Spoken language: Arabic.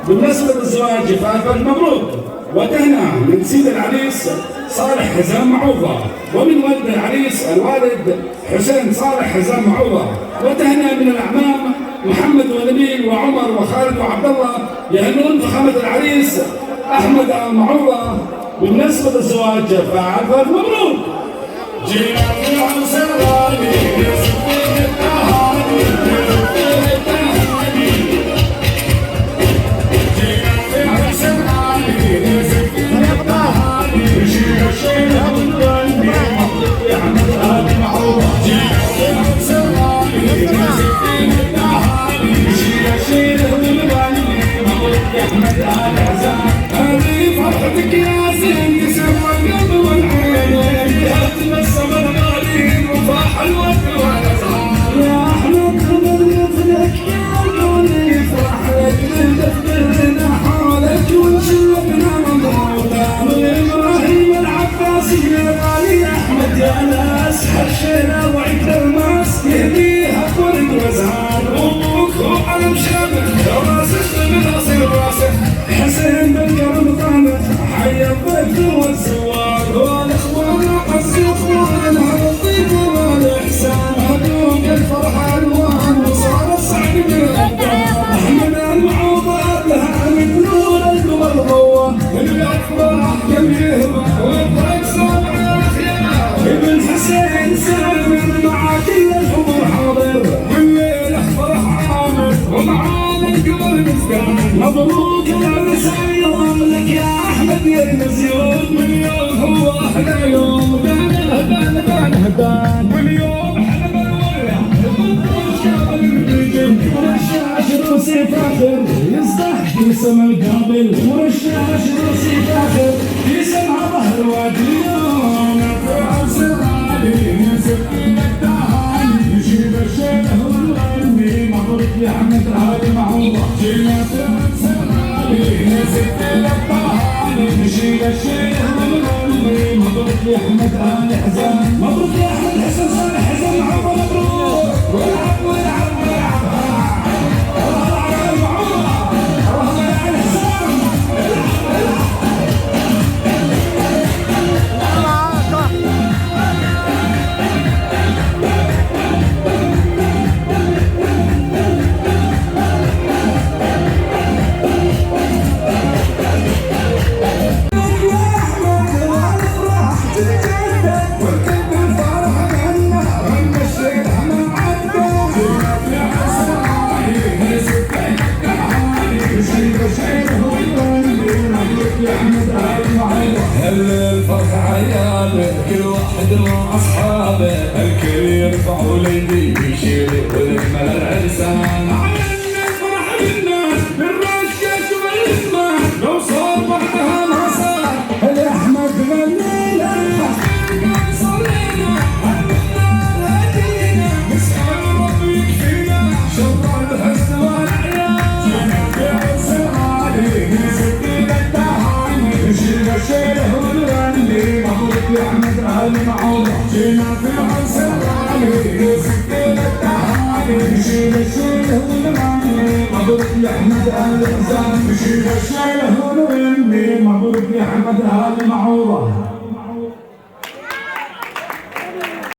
بمناسبة الزواج فألف مبروك وتهنئة من سيد العريس صالح حزام معوضة، ومن والد العريس الوالد حسين صالح حزام معوضة، وتهنئة من الأعمام محمد ونبيل وعمر وخالد وعبد الله يهنون فخامة العريس أحمد معوضة بمناسبة الزواج فألف مبروك. جينا في العرس الغالي يزفين التهاني يزفين التهاني، جينا في العرس الغالي يزفين التهاني، يشيل الشيله ونغني مبروك يا أحمد آل معوضة. جينا في العرس الغالي يزفين التهاني، يشيل الشيله ونغني مبروك يا أحمد آل حزام. هذه فرحتك يا زين تسمى القلب والعين، تبسم الغالين وفاح الوقت والأزهار. يا أحمد خبر يفلك يا قولي يفرح لك ندفنا حالك ونشوفنا مضروبة. وإبراهيم العباسي يا غالي أحمد يا ناس حشينا وعيد الماس يهديها ورد وزهار. أبوك هو علم شامل راسك من أصيل راسه، حسين بالكرم طامح حي الضيف والزوار. والإخوان الإخوان على الطيب والإحسان، هدوك الفرحة ألوان وصار الصعب من الأبطال. أحمد المعوضة لها من نور القمر ضوى، الأكبر كم يهبى والطريق سامع الأخيار. ابن حسين سالم مع كل الحضور حاضر، والليلة فرح عامر ومعانا القمر مفتاح. مبروك العرس أيضا لك يا أحمد يا المزيون، واليوم هو أحلى يوم هبان واليوم احنا بنولع الشعب المنجم. ورشاش روسي فاخر يصدح في سما القابل، ورشاش روسي فاخر في سما ظهر وادي. اليوم في عرس الغالي نزف التهاني، يشيل الشيله ونغني مبروك يا أحمد آل معوضة. جينا في عرس الغالي نزف التهاني، يشيل الشيله ونغني مبروك يا أحمد آل حزام. مبروك يا أحمد حسن صالح حزام معوضة. مبروك والعب والعب والعب الله على المعوضة الله على الحزام. الفرح عياله كل واحد مع اصحابه، الكل يرفع وليدي يشيل ويكمل العرسان. عيننا فرح بالناس بالرشاش والاسمان، لو صار بعدها ما صار الاحمد غنينا صلينا حبنا هدينا، نسأل ربي يكفينا شر الحزن والعيال. جينا في عرس الغالي نزف التهاني، نشيل الشيله ونغني مبروك يا أحمد آل معوضة. جينا في العرس الغالي نزف التهاني، نشيل الشيله ونغني مبروك يا أحمد آل حزام. نشيل الشيله ونغني مبروك يا أحمد آل معوضة.